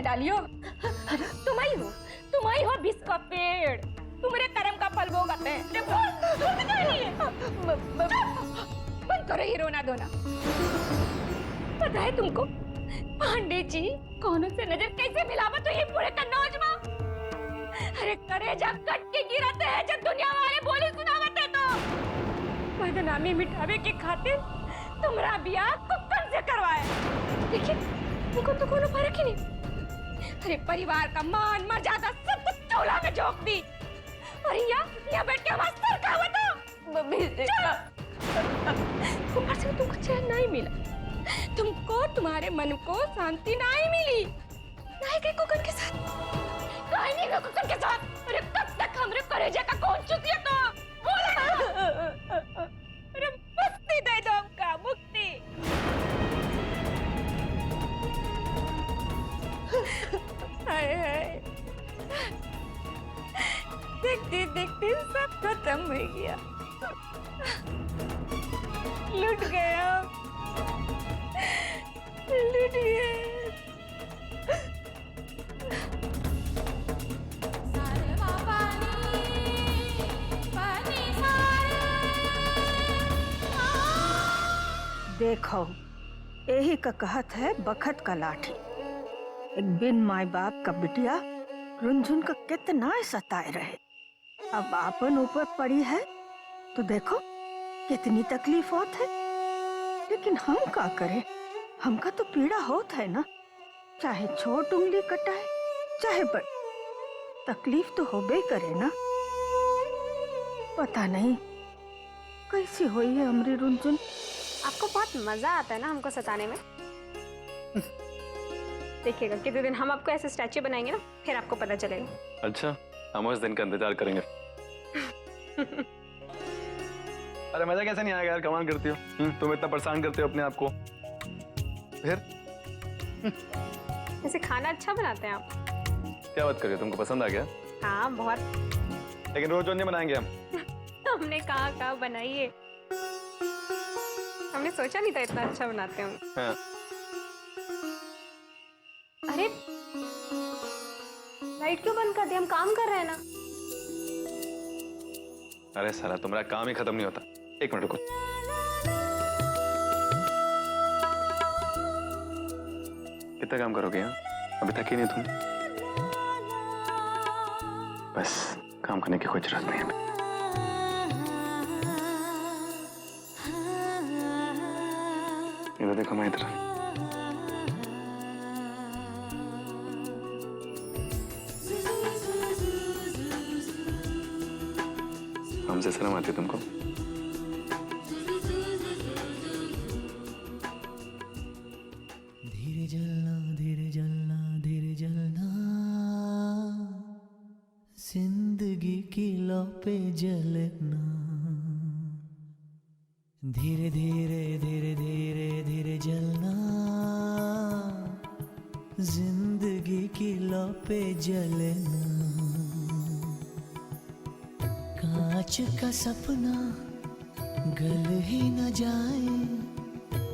न डालियो। तुम ही हो विष का पेड़, तुम्हारे कर्म का फल भोगते हैं। बंद करो ये रोना धोना। पता है तुमको पांडे जी कौन से नजर कैसे मिलावा तो ये पूरे कन्नौज में? अरे करेजा कट के गिरते हैं जब दुनिया वाले बोली सुनावते तो। बदनामी मिटावे की खातिर तुम्हारा ब्याह कुक्कन से करवाए। देखिए तुमको तो कोनो फर्क ही नहीं। अरे परिवार का मान मर्यादा सब कुछ चौला में झोंक दी। और यहाँ बैठ के हमारा सर का हुआ तो मम्मी ऊपर से तुमको चैन नहीं मिला, तुमको तुम्हारे मन को शांति नहीं मिली। नहीं के कुकन के साथ, नहीं नहीं कुकन के साथ। अरे कब तक हमरे करेजे का कौन चुतिया तो बोला। अरे मुक्ति दे दो हमका, मुक्ति। हाय हाय देखते देखते सब खत्म हो गया। लुट गया, लुट गए। देखो यही का कहत है बखत का लाठी। एक बिन माई बाप का बिटिया रुनझुन का कितना सताए रहे, अब आपन ऊपर पड़ी है तो देखो कितनी तकलीफ होत है। लेकिन हम का करें, हमका तो पीड़ा होत है ना, चाहे छोट उंगली कटाए चाहे बड़, तकलीफ तो होबे करे ना। पता नहीं कैसी हुई है हमारी रुनझुन। आपको बहुत मजा आता है ना हमको सताने में। देखिएगा कितने दिन हम आपको ऐसे स्टैचू बनाएंगे ना, फिर आपको पता चलेगा। अच्छा हम उस दिन का इंतजार करेंगे। अरे मजा कैसे नहीं आएगा यार, कमाल करती हो तुम, इतना परेशान करते हो अपने आप को। फिर ऐसे खाना अच्छा बनाते हैं आप। क्या बात कर रहे हो, तुमको पसंद आ गया? हाँ बहुत। लेकिन रोज नहीं बनाएंगे हम। हमने कहा बनाइए, हमने सोचा नहीं था इतना अच्छा बनाते होंगे। हाँ। अरे लाइट क्यों बंद कर दी, हम काम कर रहे हैं ना। अरे साला तुम्हारा काम ही खत्म नहीं होता। एक मिनट रुको। कितना काम करोगे यहाँ, अभी थकी नहीं तुम? बस काम करने की कोई जरूरत नहीं है। इधर देखो, मैं इधर। हमसे शर्म आती है तुमको? धीरे जलना धीरे जलना धीरे जलना, जिंदगी की लौ पे जलना। धीरे धीरे धीरे धीरे धीरे जलना, जिंदगी की लौ पे जलना। कांच का सपना गल ही न जाए,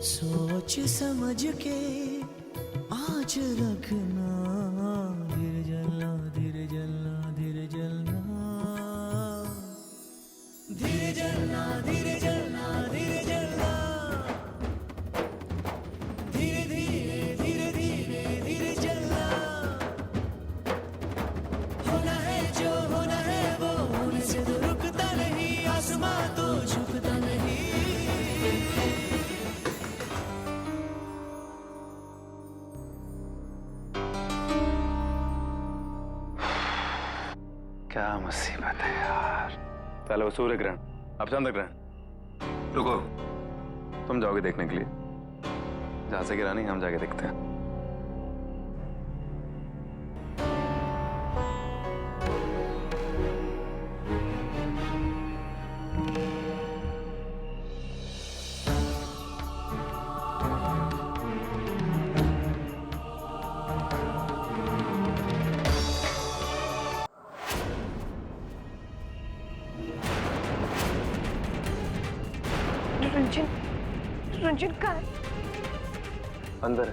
सोच समझ के आज रखना। धीरे जलना धीरे जलना धीरे जलना, धीरे जलना धीरे जलना धीरे जलना। धीरे धीरे धीरे धीरे धीरे जलना। होना है जो होना है वो होने से तो रुकता नहीं, आसमां तो झुकता नहीं। क्या मुसीबत है यार। पहले वो सूर्य ग्रहण, अब चंद्र ग्रहण। रुको, तुम जाओगे देखने के लिए? जहां से गिरा नहीं, हम जाके देखते हैं। रंजन का अंदर।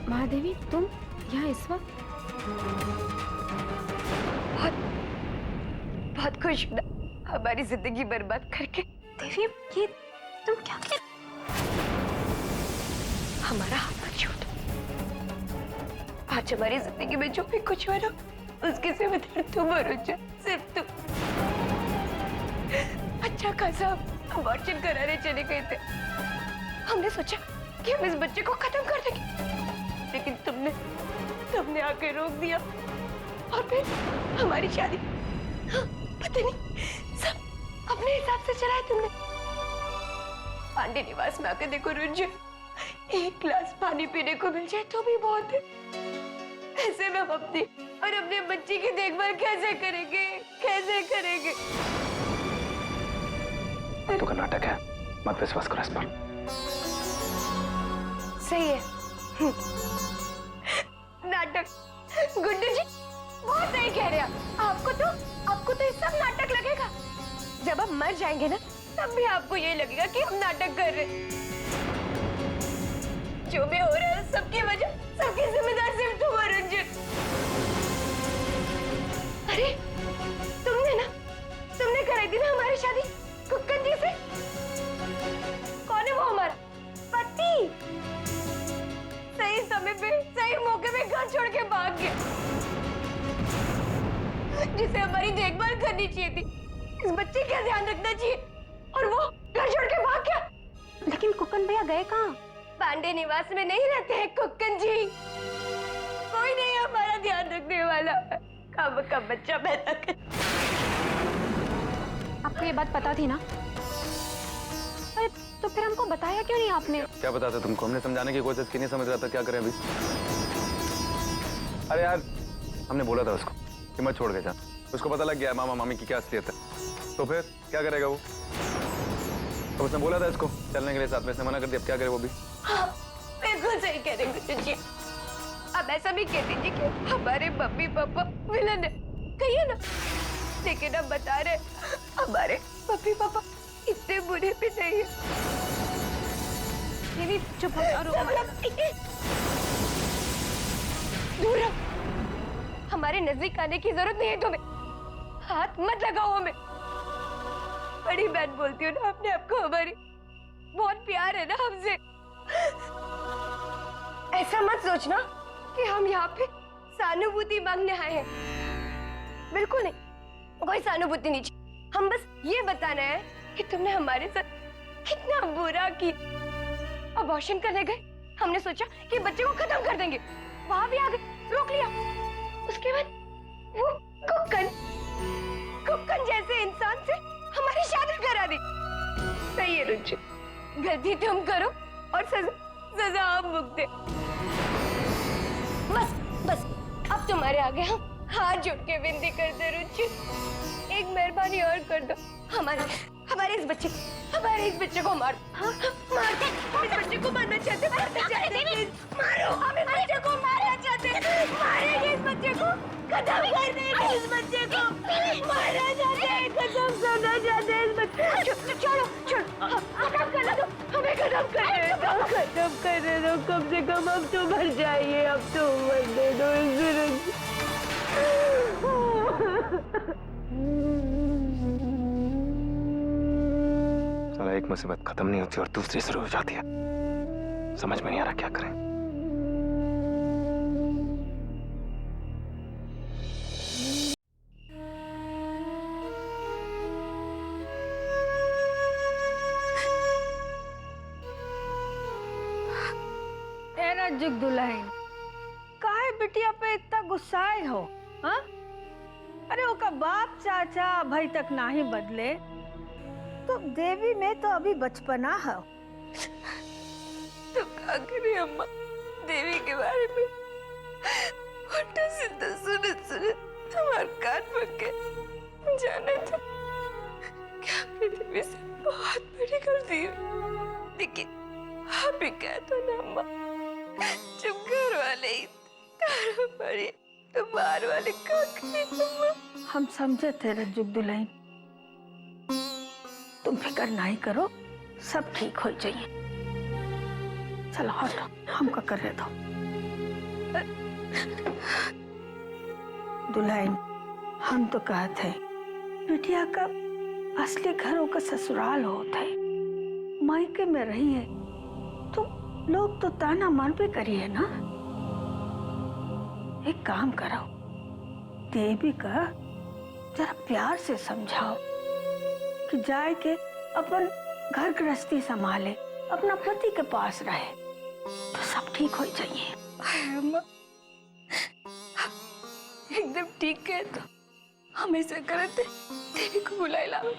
महादेवी तुम यहाँ इस वक्त? बहुत बहुत खुश हूं ना हमारी जिंदगी बर्बाद करके। देवी ये तुम क्या कह? हमारा हाथ मत छोड़। आज हमारी जिंदगी में जो भी कुछ हुआ ना उसके जिम्मेदार तुम और रुचा, सिर्फ तुम। अच्छा खासा अबॉर्शन कराने चले गए थे। हमने सोचा कि हम इस बच्चे को खत्म कर देंगे, लेकिन तुमने आके रोक दिया और फिर हमारी शादी पता नहीं सब अपने हिसाब से चलाए तुमने। पांडे निवास में आके देखो रुंजू, एक गिलास पानी पीने को मिल जाए तो भी बहुत है। ऐसे में हम अपनी और अपने बच्ची की देखभाल कैसे करेंगे, कैसे करेंगे? तो का नाटक है, मत विश्वास करो इस पर। सही है। नाटक। गुड्डू जी बहुत सही कह रहे हैं। आपको तो ये सब नाटक लगेगा। जब हम मर जाएंगे ना तब भी आपको ये लगेगा कि हम नाटक कर रहे हैं। जो भी हो रहा है सबकी वजह, सबकी जिम्मेदार सिर्फ तुम और रंजित। अरे तुमने कराई थी ना हमारी शादी कुक्कन जी से। कौन है वो हमारा पति? सही समय पे सही मौके पे घर छोड़ के भाग गया, जिसे हमारी देखभाल करनी चाहिए थी, इस बच्चे का ध्यान रखना चाहिए, और वो घर छोड़ के भाग गया। लेकिन कुक्कन भैया गए कहाँ? पांडे निवास में नहीं रहते हैं कुक्कन जी। कोई नहीं हमारा ध्यान रखने वाला। कब बच्चा पैदा कर। आपको ये बात पता थी ना? अरे तो फिर हमको बताया क्यों नहीं आपने? क्या बताते तुमको? हमने समझाने की कोशिश की, नहीं समझ रहा था, क्या करें अभी? अरे यार हमने बोला था उसको कि मत छोड़ के जा। उसको पता लग गया मामा मामी की क्या असलियत है, तो फिर क्या करेगा वो? तो उसने बोला था इसको चलने के लिए साथ में, इसने मना कर दिया। अब क्या करे वो भी? हाँ, बिल्कुल सही कह रहे हैं जी। अब ऐसा भी कह दीजिए कि हमारे मम्मी पापा विलन है, कहिए ना। लेकिन अब बता रहे हमारे मम्मी पापा इतने बुरे भी नहीं है। देवी चुप हो जाओ। दूर रहो। हमारे नजदीक आने की जरूरत नहीं है तुम्हें। हाथ मत लगाओ हमें। बड़ी बहन बोलती हूँ ना अपने आपको, हमारी बहुत प्यार है ना हमसे। ऐसा मत सोचना कि हम यहाँ पे सहानुभूति मांगने आए हैं। बिल्कुल नहीं, कोई सहानुभूति नहीं चाहिए। हम बस ये बताना है कि तुमने हमारे साथ कितना बुरा किया। अबॉर्शन करने गए, हमने सोचा कि बच्चे को खत्म कर देंगे, वहां भी आ गए, रोक लिया। उसके बाद वो कुक्कन जैसे इंसान से हमारी शादी करा दी। सही है रुचि, गलती तुम करो और सजा हम भुगते। बस अब तुम्हारे आगे हम हाथ जोड़ के विनती करते रुचि, एक मेहरबानी और कर दो। हमारे इस बच्चे को मार। हाँ, मार दे। इस बच्चे को मारना चाहते, मारो। हम इस बच्चे को मारना चाहते, मारेंगे इस बच्चे को, खत्म कर देंगे इस बच्चे को, मारना चाहते हैं, खत्म करना चाहते हैं इस बच्चे। छोड़ो खत्म कर दो, हमें खत्म कर दो, कम से कम अब तो मर जाइए, अब तो मर दे दो इस। साला एक मुसीबत खत्म नहीं होती और दूसरी शुरू हो जाती है। समझ में नहीं आ रहा क्या करें। तेरा जुग दुल्हन काहे बिटिया पे इतना गुस्साए हो? हाँ? अरे ओका बाप चाचा अभी तक नहीं बदले तो देवी में तो अभी बचपना है। तो क्या करें अम्मा, देवी के बारे में उल्टा सीधा सुने हमारे कान पक गए। जाने तो क्या अपनी देवी से बहुत बड़ी गलती हुई, लेकिन आप ही कहते ना अम्मा, जब घर वाले ही बड़ी तो बाहर वाले क्या करें अम्मा? हम समझे तेरे जुग दुल्हन, तुम फिक्र नहीं करो, सब ठीक हो जाइए। चलो हटो, हमको कर दो। दुल्हन, हम तो कहते हैं बिटिया का असली घरों का ससुराल होता है, मायके में रही है तो लोग तो ताना मार पे करिए ना। एक काम करो, देवी का जरा प्यार से समझाओ कि जाए के अपन घर गृहस्थी संभाले, अपना पति के पास रहे तो सब ठीक हो जाइए। अम्मा, एकदम ठीक है तो हम ऐसा करते देवी को बुलाई लाओ,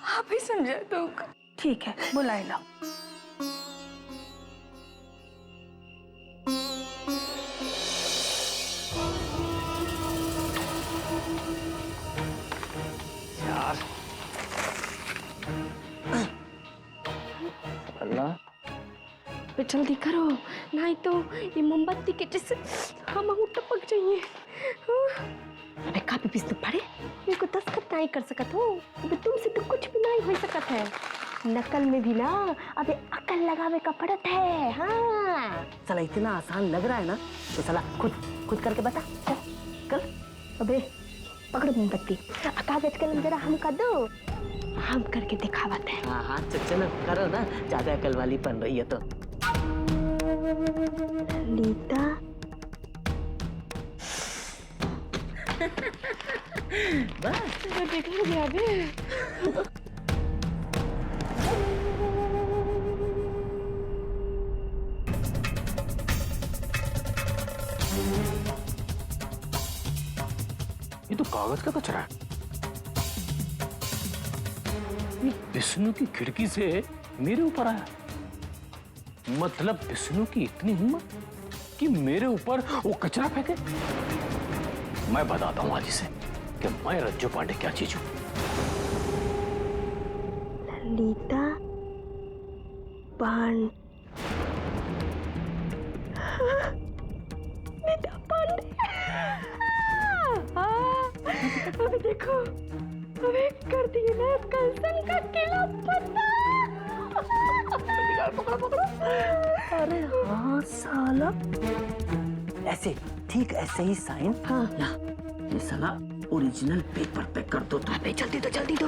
आप ही समझा दो। ठीक है, बुलाई लो। यार अल्लाह, पे जल्दी करो, नहीं तो ये मोमबत्ती के जैसे हम टपक जाइए। अबे कापी पीस तो पड़े, मेरे को दस्तखत नहीं कर सकत हो, अबे तुमसे तो कुछ भी नहीं हो सकत है। नकल में भी ना अबे अकल लगावे का पड़त है। हाँ साला इतना आसान लग रहा है ना, तो साला खुद करके बता। कर। अबे पकड़ो मोमबत्ती, कागज कलम जरा हमका दो, हम करके दिखावत है। हाँ हाँ चलो करो ना, ज्यादा अकल वाली बन रही है तो। लीता बस बिगड़ गया बे। ये तो कागज का कचरा है। ये विष्णु की खिड़की से मेरे ऊपर आया, मतलब विष्णु की इतनी हिम्मत कि मेरे ऊपर वो कचरा फेंके। मैं बताता हूं आज इसे कि मैं रज्जू पांडे क्या चीज हूं। लीता पांडे, लीता पांडे। अबे देखो, अबे कर दिए ना कंसन का किला पता। पकड़ो। अरे हाँ साला, ऐसे ठीक ऐसे ही साइन। हाँ ये साला ओरिजिनल पेपर पे कर दो तो। अबे जल्दी दो,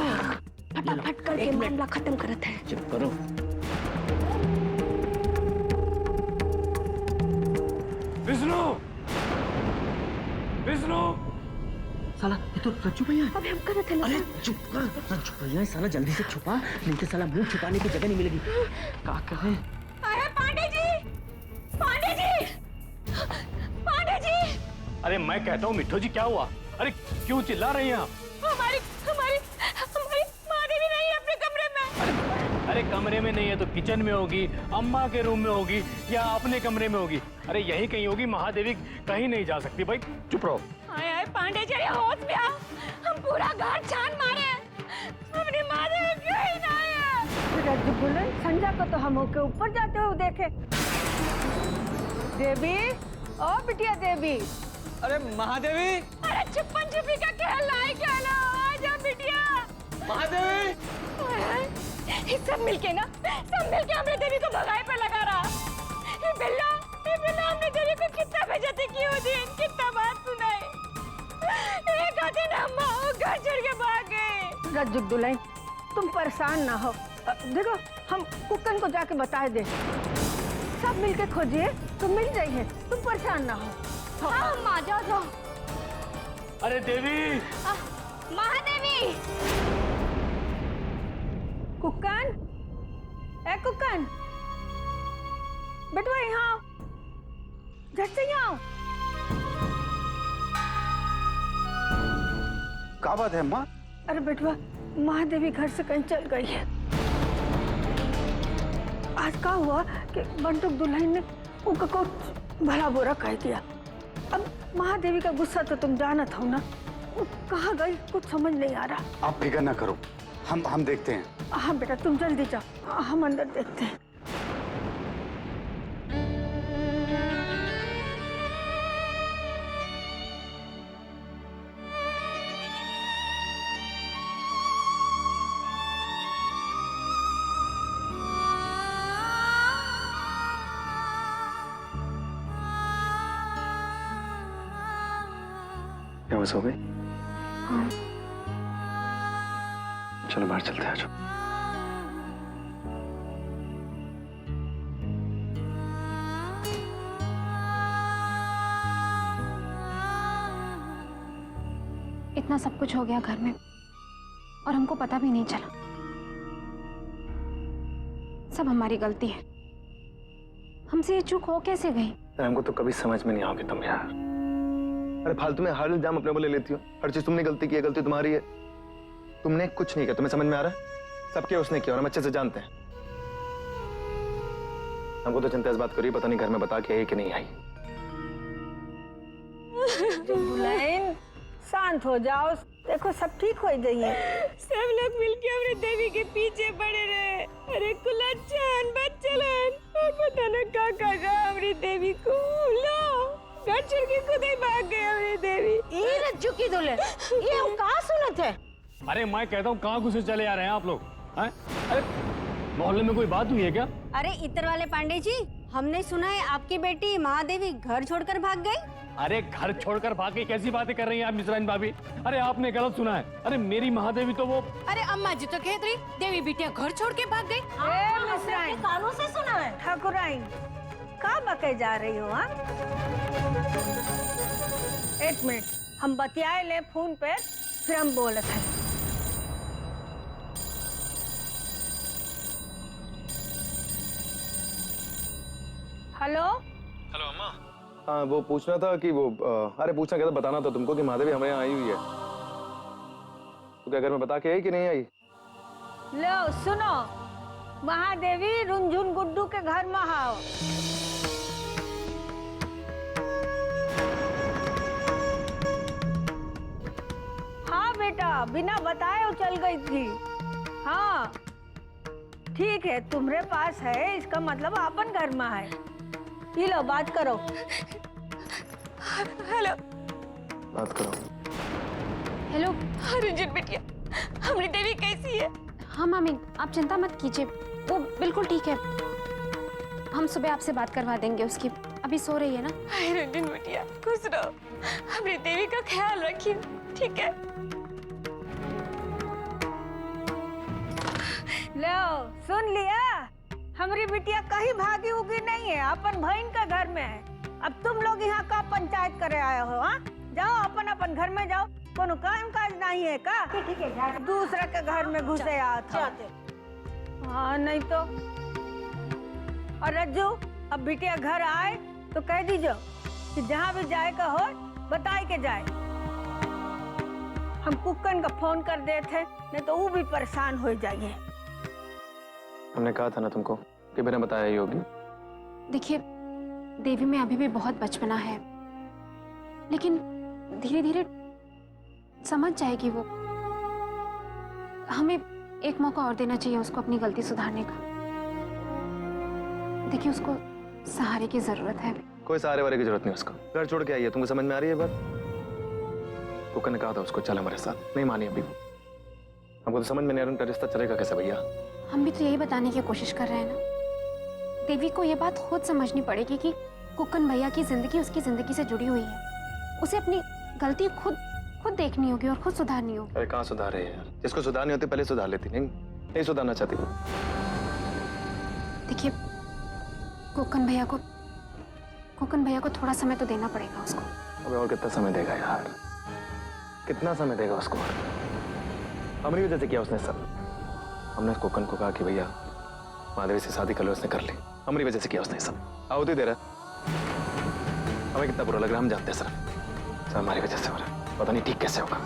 फटाफट करके मामला खत्म करत है। चुप करो। विष्णु साला ये तो रज्जू भैया है। अबे हम करत है। अरे चुप कर, रज्जू भैया है साला, जल्दी से छुपा, नहीं तो साला मुंह छुपाने की जगह नहीं मिलेगी। क्या करें? अरे पांडे जी, अरे मैं कहता हूँ मिठू जी क्या हुआ? अरे क्यों चिल्ला रही हैं आप? हमारी महादेवी नहीं है अपने कमरे में। अरे कमरे में नहीं है तो किचन में होगी, अम्मा के रूम में होगी या अपने कमरे में होगी। अरे यहीं कहीं होगी, महादेवी कहीं नहीं जा सकती। भाई चुप रहो। आए पांडे जी, होश में आओ, हम पूरा घर छान मारे, अपनी महादेवी क्यों ही ना आया। रज्जू बुलन, संजा को तो हम होके ऊपर जाते हुए देखे। देवी, ओ बिटिया देवी। अरे महादेवी, अरे छुपन छुपी का खेल लाए क्या ना, आजा बिटिया। महादेवी, ये सब मिलके हमने देवी को भगाए पे लगा रहा। ये बिल्ला हमने देवी को कितना बेइज्जती की हो दी, कितना बात सुनाई। एक आधी ना अम्मा घर छोड़ के भाग गए। रज्जू दुल्हन, तुम परेशान ना हो, देखो हम कुकन को जाके बता दे, सब मिलके खोजिए तो मिल जाइए, तुम परेशान ना हो। हाँ अम्मा, जाओ। अरे देवी, महादेवी, कुकन, ए कुकन, बेटवा यहाँ आओ, झट से यहाँ आओ। क्या बात है माँ? अरे बेटवा, महादेवी घर से कहीं चल गई है। आज का हुआ कि बंटुक दुल्हन ने उनको भला बुरा कह दिया। अब महादेवी का गुस्सा तो तुम जानत हो ना, वो कहाँ गई कुछ समझ नहीं आ रहा। आप फिक्र ना करो, हम देखते हैं। हाँ बेटा, तुम जल्दी जाओ, हम अंदर देखते हैं। क्या बस हो गई? हाँ। चलो बाहर चलते हैं, आ जाओ। इतना सब कुछ हो गया घर में और हमको पता भी नहीं चला। सब हमारी गलती है। हमसे ये चूक हो कैसे गई? हमको तो कभी समझ में नहीं आओगे तुम यार। अरे फालतू में हर इल्जाम अपने को ले लेती हो। हर चीज तुमने गलती की है, गलती तुम्हारी है। तुमने कुछ नहीं किया, तुम्हें समझ में आ रहा है? सबके उसने किया और हम अच्छे से जानते हैं। हमको तो चिंता इस बात करी, पता नहीं घर में बता के आई कि नहीं आई। बुलाइन, शांत हो जाओ, देखो सब ठीक हो जाइए। सब लोग मिलके हमारे देवी के पीछे पड़े रहे। अरे कुलच्छन बच्चलन और पता न क्या कर रहा हमारी देवी को। लो घर छोड़ के खुद ही भाग गए हमारी देवी। ये रज्जू की दुल्हन, ये हम कहाँ सुनत है? अरे मैं कहता हूँ कहाँ घुसे चले आ रहे हैं आप लोग? हैं? अरे मोहल्ले में कोई बात हुई है क्या? अरे इतर वाले पांडे जी, हमने सुना है आपकी बेटी महादेवी घर छोड़कर भाग गई। अरे घर छोड़कर भाग गई कैसी बातें कर रही हैं आप मिश्राइन भाभी? अरे आपने गलत सुना है। अरे मेरी महादेवी तो वो। अरे अम्मा जी तो कह रही देवी बिटिया घर छोड़ के भाग गई। कानों से सुना है। ठाकुराइन, कहाँ बके जा रही हो? हाँ, एक मिनट, हम बतियाए ले फोन पे, फिर हम बोलत हैं। हेलो हेलो अम्मा। हाँ वो पूछना था कि वो अरे पूछना क्या था, बताना था तुमको कि महादेवी हमारे यहाँ आई हुई है। तो क्या घर में बता के आई कि नहीं आई? लो सुनो, महादेवी रुनझुन गुड्डू के घर में आओ। हाँ बेटा, बिना बताए वो चल गई थी। हाँ ठीक है, तुम्हारे पास है, इसका मतलब अपन घर में है। ये लो बात करो। हेलो बात करो। हेलो। रुनझुन बिटिया, हमारी देवी कैसी है? हाँ मामी, आप चिंता मत कीजिए, वो बिल्कुल ठीक है। हम सुबह आपसे बात करवा देंगे उसकी। अभी सो रही है ना? हाय रुनझुन बिटिया, खुश रहो, हमारी देवी का ख्याल रखिए, ठीक है? लो सुन लिया, हमारी बिटिया कहीं भागी उगी नहीं है, अपन बहन का घर में है। अब तुम लोग यहाँ का पंचायत करे आए हो? हाँ जाओ, अपन अपन घर में जाओ, कोनो काम काज नहीं है का? ठीक है, दूसरे के घर में घुसे आते। हाँ नहीं तो। और रज्जू, अब बिटिया घर आए तो कह दीजिए कि जहाँ भी जाए का हो बताए के जाए। हम कुक्कन का फोन कर देते, नहीं तो वो भी परेशान हो जाइए। हमने कहा था ना तुमको कि बिना बताया ही होगी। देखिए, देवी में अभी भी बहुत बचपना है, लेकिन धीरे धीरे समझ जाएगी वो। हमें एक मौका और देना चाहिए उसको अपनी गलती सुधारने का। देखिए, उसको सहारे की जरूरत है। कोई सहारे वारे की जरूरत नहीं उसको। घर छोड़ के आई है, तुमको समझ में आ रही है बात? कुकर ने कहा था उसको चल हमारे साथ, नहीं मानी अभी वो। हमको तो समझ में नहीं आ रहा रिश्ता चलेगा कैसे भैया। हम भी तो यही बताने की कोशिश कर रहे हैं ना। देवी को ये बात खुद समझनी पड़ेगी कि कुकन भैया की जिंदगी उसकी जिंदगी से जुड़ी हुई है। उसे अपनी गलती खुद देखनी होगी और खुद सुधारनी होगी। अरे कहाँ सुधार रहे यार? जिसको सुधारनी होती पहले सुधार लेती। नहीं सुधारना चाहती वो। देखिए, कुकन भैया को थोड़ा समय तो देना पड़ेगा उसको। अबे और कितना समय देगा यार? कितना समय देगा उसको? हमारी वजह से किया उसने सब। हमने कुकन को कहा कि भैया माधवी से शादी कर लो, उसने कर ली। हमारी वजह से किया उसने सब। आओ तो दे रहा। हमें कितना बुरा लग रहा है हम जानते हैं सर। सब हमारी वजह से हो रहा है। पता नहीं ठीक कैसे होगा।